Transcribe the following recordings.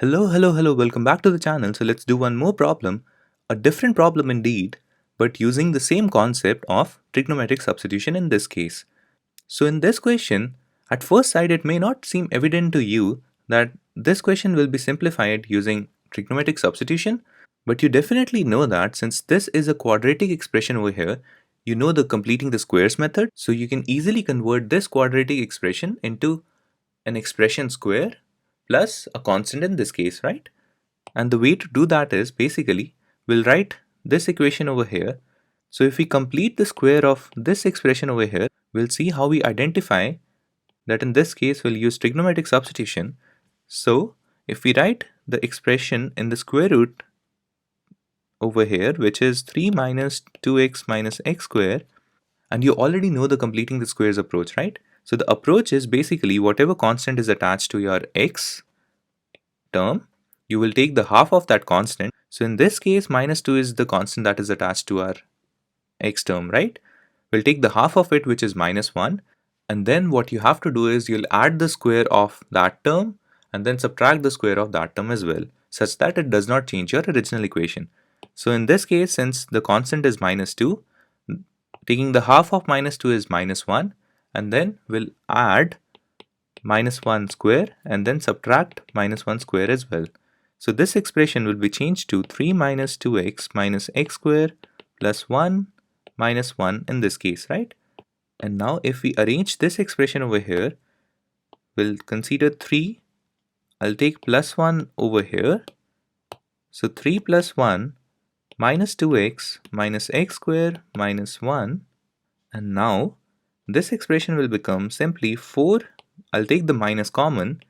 Hello, welcome back to the channel. So let's do one more problem, a different problem indeed, but using the same concept of trigonometric substitution in this case. So in this question, at first sight it may not seem evident to you that this question will be simplified using trigonometric substitution, but you definitely know that since this is a quadratic expression over here, you know the completing the squares method, so you can easily convert this quadratic expression into an expression square plus a constant in this case, right? And the way to do that is basically we'll write this equation over here. So if we complete the square of this expression over here, we'll see how we identify that in this case we'll use trigonometric substitution. So if we write the expression in the square root over here, which is 3 minus 2x minus x square, and you already know the completing the squares approach, right? So the approach is basically whatever constant is attached to your x term, you will take the half of that constant. So in this case, minus 2 is the constant that is attached to our x term, right? We'll take the half of it, which is minus 1. And then what you have to do is you'll add the square of that term and then subtract the square of that term as well, such that it does not change your original equation. So in this case, since the constant is minus 2, taking the half of minus 2 is minus 1. And then we'll add minus 1 square and then subtract minus 1 square as well. So this expression will be changed to 3 minus 2x minus x square plus 1 minus 1 in this case, right? And now if we arrange this expression over here, we'll consider 3. I'll take plus 1 over here. So 3 plus 1 minus 2x minus x square minus 1. And now this expression will become simply 4. I'll take the minus common.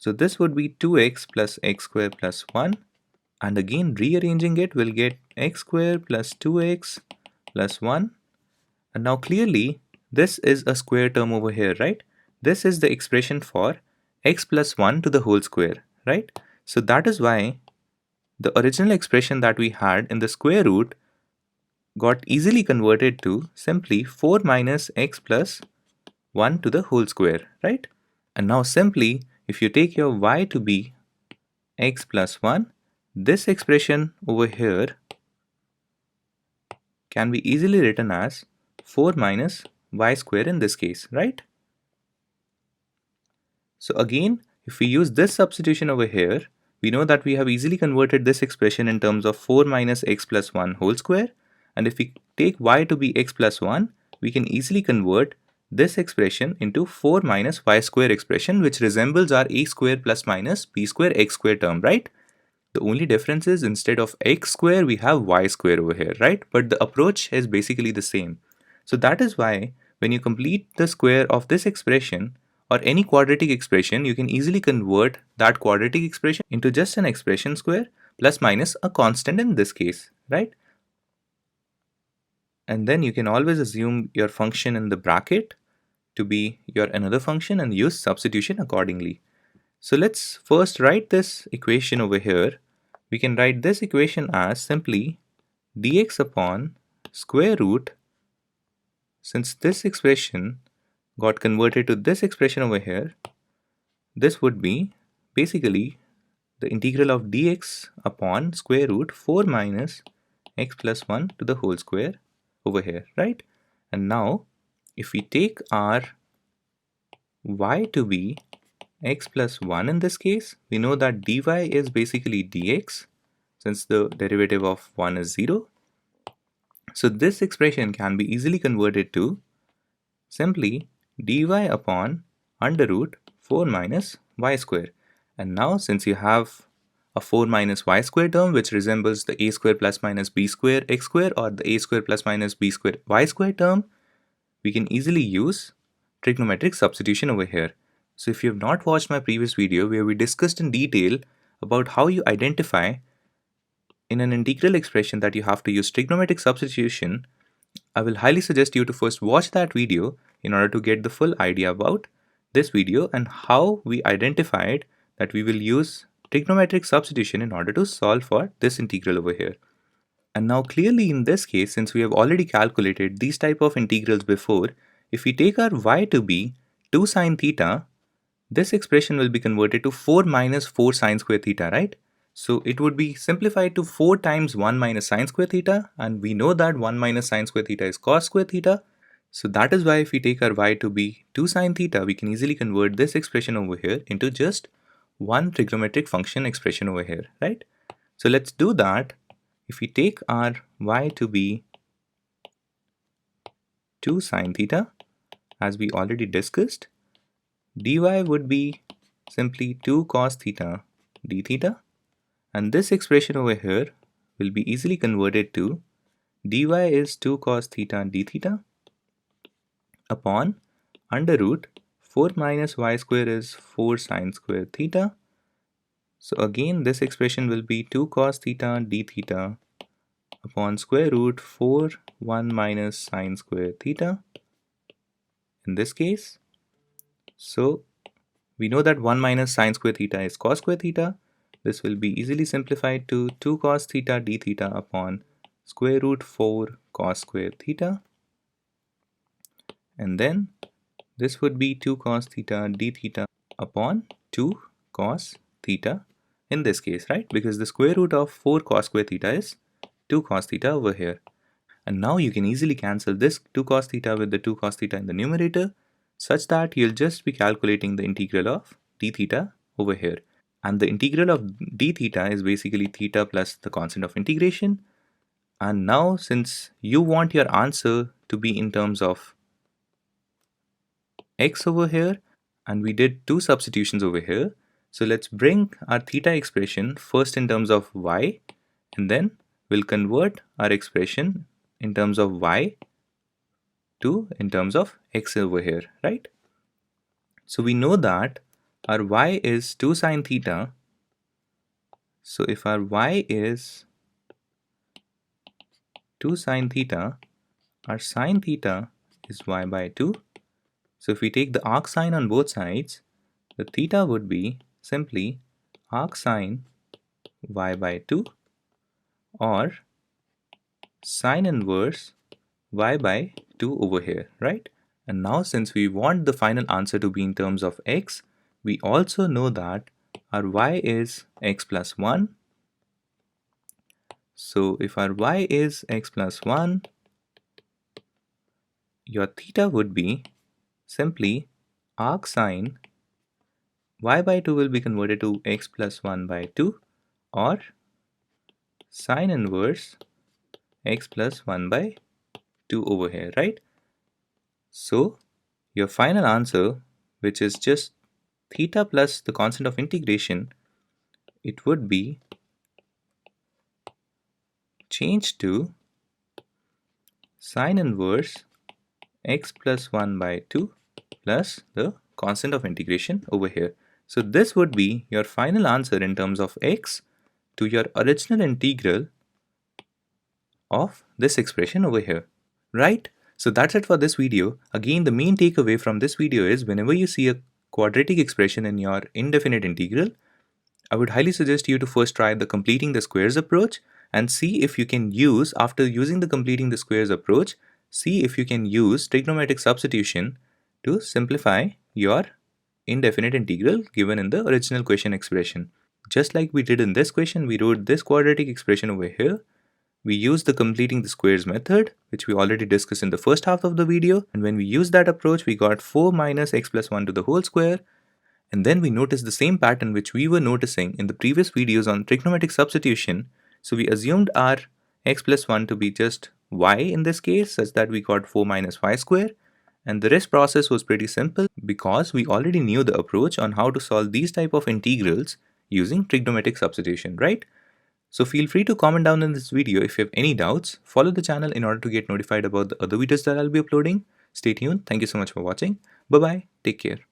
So this would be 2x plus x square plus 1. And again rearranging it, we'll get x square plus 2x plus 1. And now clearly this is a square term over here, right? This is the expression for x plus 1 to the whole square, right? So that is why the original expression that we had in the square root got easily converted to simply 4 minus x plus 1 to the whole square, right? And now simply if you take your y to be x plus 1, this expression over here can be easily written as 4 minus y square in this case, right? So again, if we use this substitution over here, we know that we have easily converted this expression in terms of 4 minus x plus 1 whole square. And if we take y to be x plus 1, we can easily convert this expression into 4 minus y square expression, which resembles our a square plus minus b square x square term, right? The only difference is instead of x square, we have y square over here, right? But the approach is basically the same. So that is why when you complete the square of this expression or any quadratic expression, you can easily convert that quadratic expression into just an expression square plus minus a constant in this case, right? And then you can always assume your function in the bracket to be your another function and use substitution accordingly. So let's first write this equation over here. We can write this equation as simply dx upon square root. Since this expression got converted to this expression over here, this would be basically the integral of dx upon square root 4 minus x plus 1 to the whole square over here, right? And now if we take our y to be x plus 1 in this case, we know that dy is basically dx since the derivative of 1 is 0. So this expression can be easily converted to simply dy upon under root 4 minus y square. And now since you have a 4 minus y square term which resembles the a square plus minus b square x square or the a square plus minus b square y square term, we can easily use trigonometric substitution over here. So if you have not watched my previous video where we discussed in detail about how you identify in an integral expression that you have to use trigonometric substitution, I will highly suggest you to first watch that video in order to get the full idea about this video and how we identified that we will use trigonometric substitution in order to solve for this integral over here. And now clearly in this case, since we have already calculated these type of integrals before, if we take our y to be 2 sine theta, this expression will be converted to 4 minus 4 sine square theta, right? So it would be simplified to 4 times 1 minus sine square theta, and we know that 1 minus sine square theta is cos square theta. So that is why if we take our y to be 2 sine theta, we can easily convert this expression over here into just one trigonometric function expression over here, right? So let's do that. If we take our y to be 2 sine theta, as we already discussed, dy would be simply 2 cos theta d theta, and this expression over here will be easily converted to dy is 2 cos theta d theta upon under root 4 minus y square is 4 sine square theta. So again this expression will be 2 cos theta d theta upon square root 4 1 minus sine square theta in this case. So we know that 1 minus sine square theta is cos square theta. This will be easily simplified to 2 cos theta d theta upon square root 4 cos square theta. And then this would be 2 cos theta d theta upon 2 cos theta in this case, right? Because the square root of 4 cos square theta is 2 cos theta over here. And now you can easily cancel this 2 cos theta with the 2 cos theta in the numerator, such that you'll just be calculating the integral of d theta over here. And the integral of d theta is basically theta plus the constant of integration. And now since you want your answer to be in terms of x over here, and we did two substitutions over here, so let's bring our theta expression first in terms of y, and then we'll convert our expression in terms of y to in terms of x over here, right? So we know that our y is 2 sine theta. So if our y is 2 sine theta, our sine theta is y by 2. So if we take the arc sine on both sides, the theta would be simply arc sine y by 2 or sine inverse y by 2 over here, right? And now since we want the final answer to be in terms of x, we also know that our y is x plus 1. So if our y is x plus 1, your theta would be simply arc sine y by 2 will be converted to x plus 1 by 2 or sine inverse x plus 1 by 2 over here, right? So your final answer, which is just theta plus the constant of integration, it would be changed to sine inverse x plus 1 by 2 plus the constant of integration over here. So this would be your final answer in terms of x to your original integral of this expression over here, right? So that's it for this video. Again, the main takeaway from this video is whenever you see a quadratic expression in your indefinite integral, I would highly suggest you to first try the completing the squares approach and see if you can use, after using the completing the squares approach, see if you can use trigonometric substitution to simplify your indefinite integral given in the original question expression. Just like we did in this question, we wrote this quadratic expression over here. We used the completing the squares method, which we already discussed in the first half of the video. And when we used that approach, we got 4 minus x plus 1 to the whole square. And then we noticed the same pattern which we were noticing in the previous videos on trigonometric substitution. So we assumed our x plus 1 to be just y in this case, such that we got 4 minus y square. And the rest process was pretty simple because we already knew the approach on how to solve these type of integrals using trigonometric substitution, right? So feel free to comment down in this video if you have any doubts. Follow the channel in order to get notified about the other videos that I'll be uploading. Stay tuned. Thank you so much for watching. Bye bye. Take care.